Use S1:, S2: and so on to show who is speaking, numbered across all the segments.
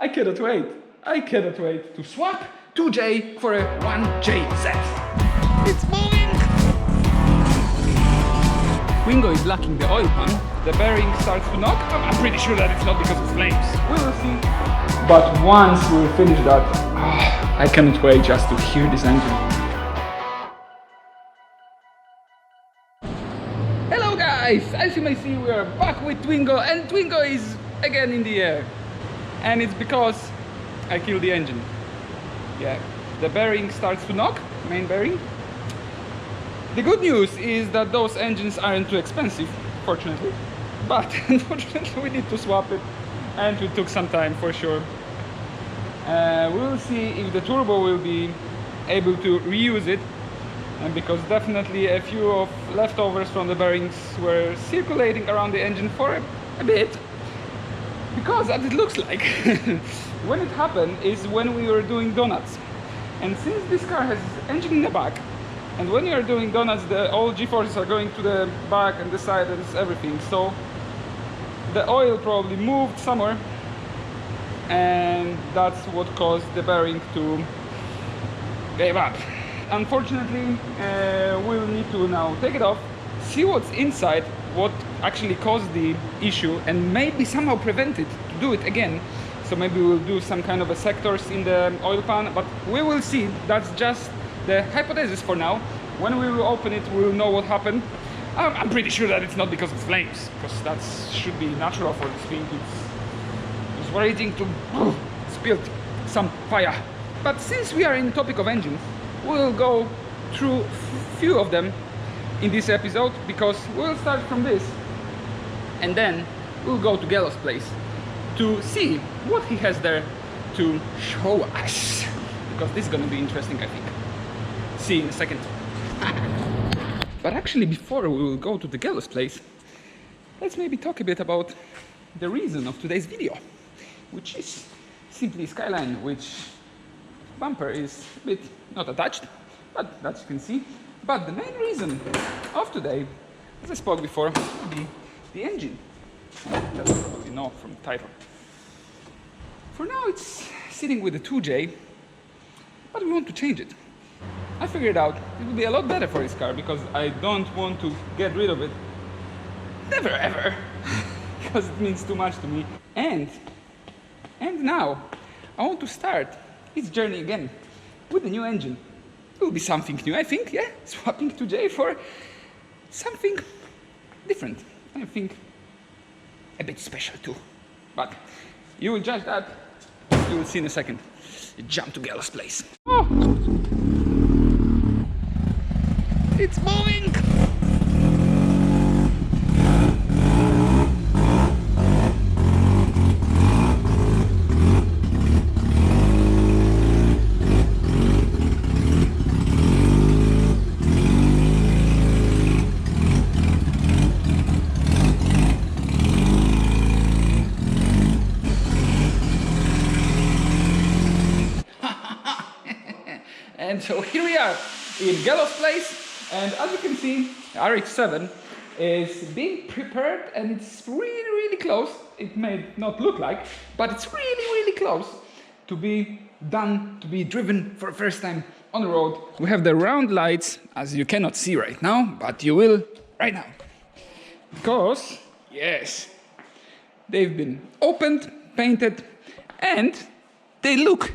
S1: I cannot wait. I cannot wait to swap 2J for a 1J set. It's moving! Twingo is lacking the oil pan. The bearing starts to knock. I'm pretty sure that it's not because of flames. We will see. But once we finish that, I cannot wait just to hear this engine. Hello guys! As you may see, we are back with Twingo, and Twingo is again in the air. And it's because I killed the engine. Yeah, the bearing starts to knock, main bearing. The good news is that those engines aren't too expensive, fortunately. But unfortunately we need to swap it, and it took some time for sure. We will see if the turbo will be able to reuse it, and because definitely a few of leftovers from the bearings were circulating around the engine for a bit. Because as it looks like, when it happened is when we were doing donuts. And since this car has engine in the back, and when you are doing donuts, all G-forces are going to the back and the side and everything. So the oil probably moved somewhere, and that's what caused the bearing to give up. Unfortunately, we'll need to now take it off, see what's inside, what actually caused the issue, and maybe somehow prevent it to do it again. So maybe we'll do some kind of a sectors in the oil pan, but we will see. That's just the hypothesis for now. When we will open it, we will know what happened. I'm pretty sure that it's not because of flames, because that should be natural for this thing. It's waiting to spill some fire. But since we are in the topic of engines, we'll go through a few of them in this episode, because we'll start from this and then we'll go to Gallo's place to see what he has there to show us, because this is going to be interesting, I think. See you in a second. But actually, before we will go to the Gallo's place, let's maybe talk a bit about the reason of today's video, which is simply Skyline, which bumper is a bit not attached, but that you can see. But the main reason of today, as I spoke before, would be the engine. That you probably know from the title. For now it's sitting with the 2J, but we want to change it. I figured out it would be a lot better for this car, because I don't want to get rid of it. Never ever! Because it means too much to me. And now I want to start its journey again with the new engine. It will be something new, I think, yeah? Swapping 2J for something different. I think a bit special too. But you will judge that. You will see in a second. Jump to Gallo's place. Oh! It's moving! And so here we are in Gallo's place, and as you can see, RX-7 is being prepared, and it's really close. It may not look like, but it's really close to be done, to be driven for the first time on the road. We have the round lights, as you cannot see right now, but you will right now. Because, yes, they've been opened, painted, and they look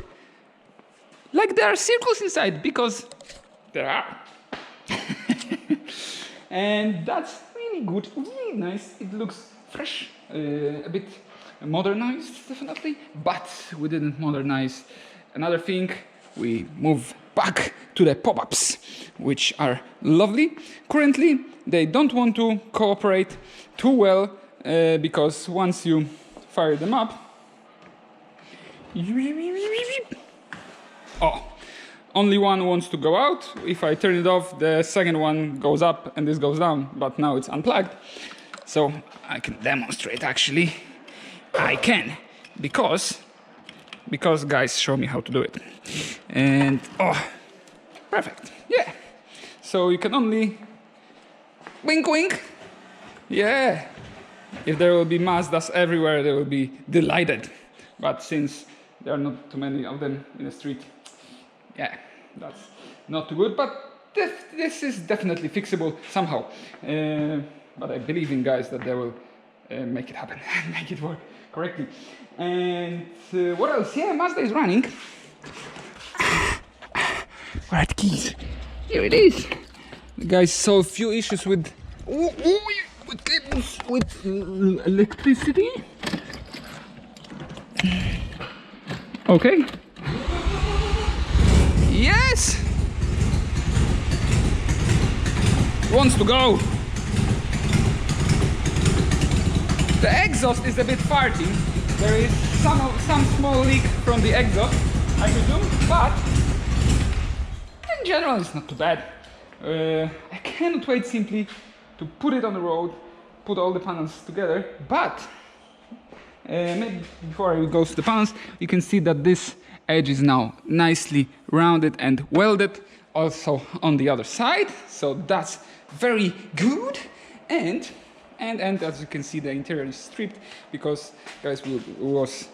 S1: like there are circles inside, because there are. And that's really good, really nice. It looks fresh, a bit modernized, definitely. But we didn't modernize another thing. We move back to the pop-ups, which are lovely. Currently, they don't want to cooperate too well, because once you fire them up, oh, only one wants to go out. If I turn it off, the second one goes up and this goes down, but now it's unplugged. So I can demonstrate, actually. I can, because guys show me how to do it. And, oh, perfect, yeah. So you can only wink wink. Yeah. If there will be Mazdas everywhere, they will be delighted. But since There are not too many of them in the street. Yeah, that's not too good, but this is definitely fixable somehow. But I believe in guys that they will make it happen, make it work correctly. And what else? Yeah, Mazda is running. Where are the keys? Here it is. The guys saw a few issues with cables, with electricity. Okay. Yes! Wants to go. The exhaust is a bit farty. There is some small leak from the exhaust, I presume, but in general it's not too bad. I cannot wait simply to put it on the road, put all the panels together, but maybe before I go to the panels, you can see that this edge is now nicely rounded and welded also on the other side, so that's very good. And as you can see, the interior is stripped because guys was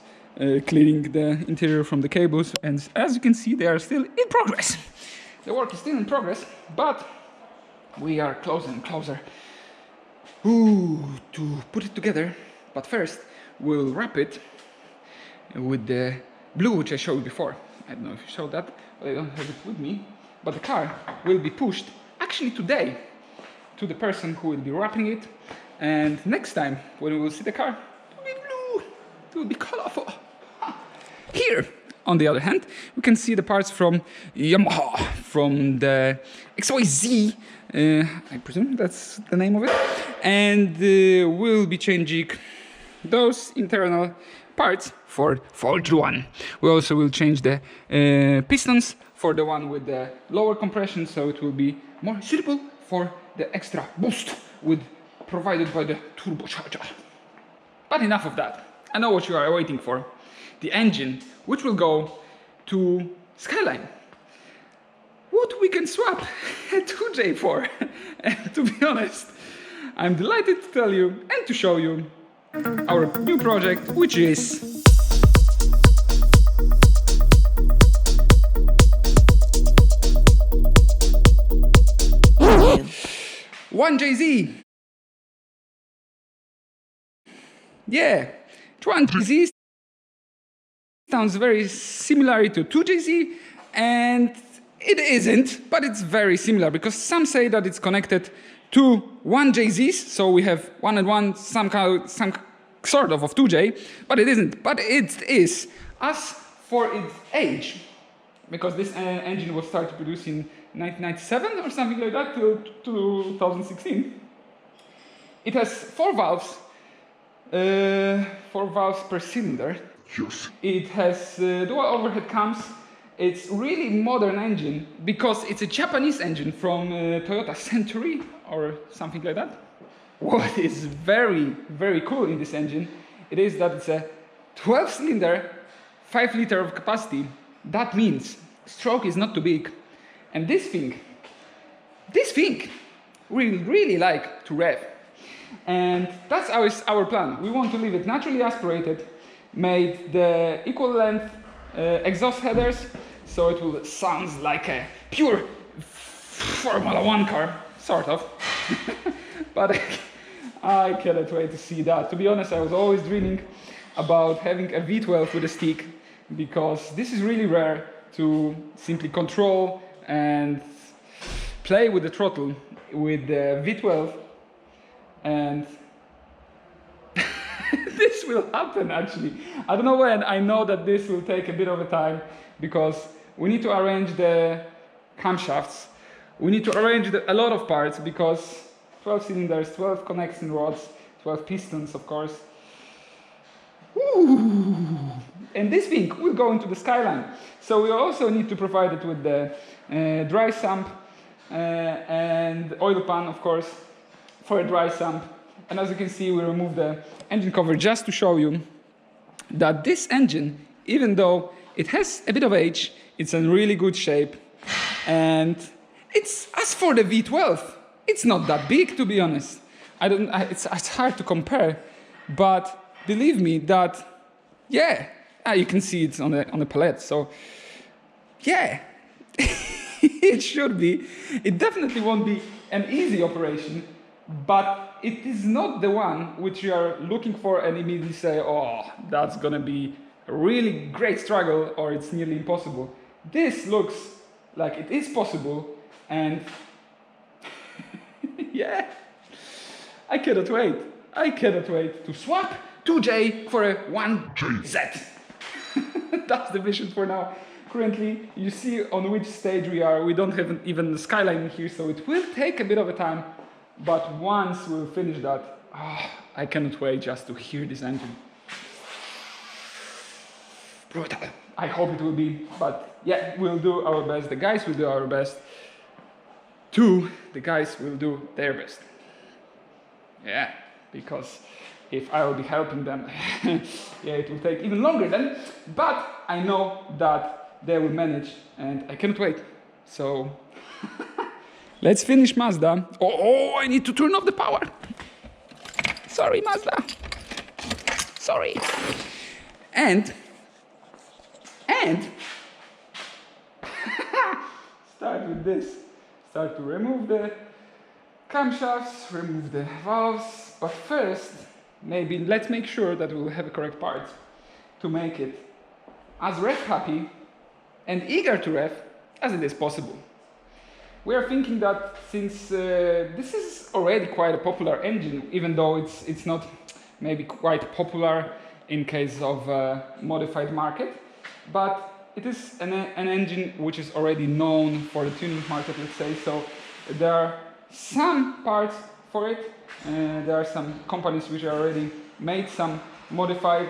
S1: cleaning the interior from the cables, and as you can see, they are still in progress. The work is still in progress, but we are closer and closer to put it together. But first, we'll wrap it with the blue, which I showed before. I don't know if you showed that, but I don't have it with me. But the car will be pushed actually today to the person who will be wrapping it. And next time, when we will see the car, it will be blue, it will be colorful. Here, on the other hand, we can see the parts from Yamaha, from the XYZ, I presume that's the name of it. And we'll be changing those internal parts for Formula 1. We also will change the pistons for the one with the lower compression, so it will be more suitable for the extra boost provided by the turbocharger. But enough of that. I know what you are waiting for. The engine, which will go to Skyline. What we can swap a 2J for. And to be honest, I'm delighted to tell you and to show you our new project, which is one JZ. Yeah, one JZ sounds very similar to 2JZ, and it isn't, but it's very similar because some say that it's connected to one JZs, so we have one and one, some sort of 2J, but it isn't. But it is. As for its age, because this engine was started produced in 1997 or something like that till 2016, it has 4 valves per cylinder.
S2: Yes.
S1: It has dual overhead cams. It's really modern engine because it's a Japanese engine from Toyota Century or something like that. What is very, very cool in this engine, it is that it's a 12-cylinder, 5 liter of capacity. That means stroke is not too big. And this thing, we really like to rev. And that's our plan. We want to leave it naturally aspirated, made the equal length exhaust headers, so it will sound like a pure Formula 1 car, sort of. But I cannot wait to see that. To be honest, I was always dreaming about having a V12 with a stick, because this is really rare to simply control and play with the throttle with the V12, and this will happen actually. I don't know when. I know that this will take a bit of a time because we need to arrange the camshafts. We need to arrange a lot of parts because 12 cylinders, 12 connection rods, 12 pistons, of course. Ooh. And this thing will go into the Skyline. So we also need to provide it with the dry sump and oil pan, of course, for a dry sump. And as you can see, we removed the engine cover just to show you that this engine, even though it has a bit of age, it's in really good shape. And it's, as for the V12, it's not that big, to be honest. It's hard to compare, but believe me that, yeah, You can see it on the palette. So yeah, it should be. It definitely won't be an easy operation, but it is not the one which you are looking for and immediately say, oh, that's gonna be a really great struggle or it's nearly impossible. This looks like it is possible, and yeah, I cannot wait. I cannot wait to swap 2J for a 1Z. That's the vision for now. Currently, you see on which stage we are. We don't have even the Skyline here, so it will take a bit of a time. But once we'll finish that, I cannot wait just to hear this engine. Brutal. I hope it will be, but yeah, we'll do our best. The guys will do our best. The guys will do their best. Yeah, because if I will be helping them, yeah, it will take even longer then. But I know that they will manage, and I cannot wait. So let's finish Mazda. Oh, I need to turn off the power. Sorry, Mazda. Sorry. And start with this. Start to remove the camshafts, remove the valves, but first, maybe let's make sure that we'll have a correct part to make it as rev happy and eager to rev as it is possible. We are thinking that since this is already quite a popular engine, even though it's not maybe quite popular in case of modified market, but it is an engine which is already known for the tuning market, let's say. So there are some parts for it. There are some companies which already made some modified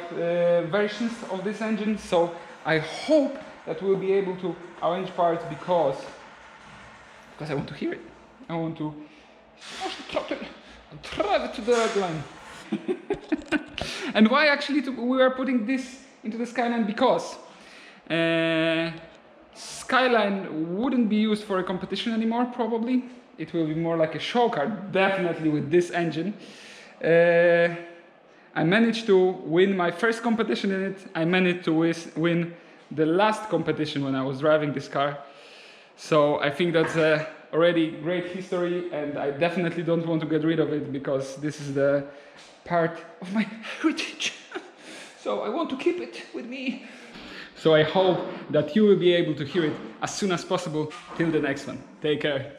S1: versions of this engine. So I hope that we'll be able to arrange parts because I want to hear it. I want to smash the throttle and drive it to the red line. And why actually we are putting this into the Skyline? Because Skyline wouldn't be used for a competition anymore, probably. It will be more like a show car, definitely with this engine. I managed to win my first competition in it. I managed to win the last competition when I was driving this car. So I think that's already great history, and I definitely don't want to get rid of it because this is the part of my heritage. So I want to keep it with me. So I hope that you will be able to hear it as soon as possible. Till the next one. Take care.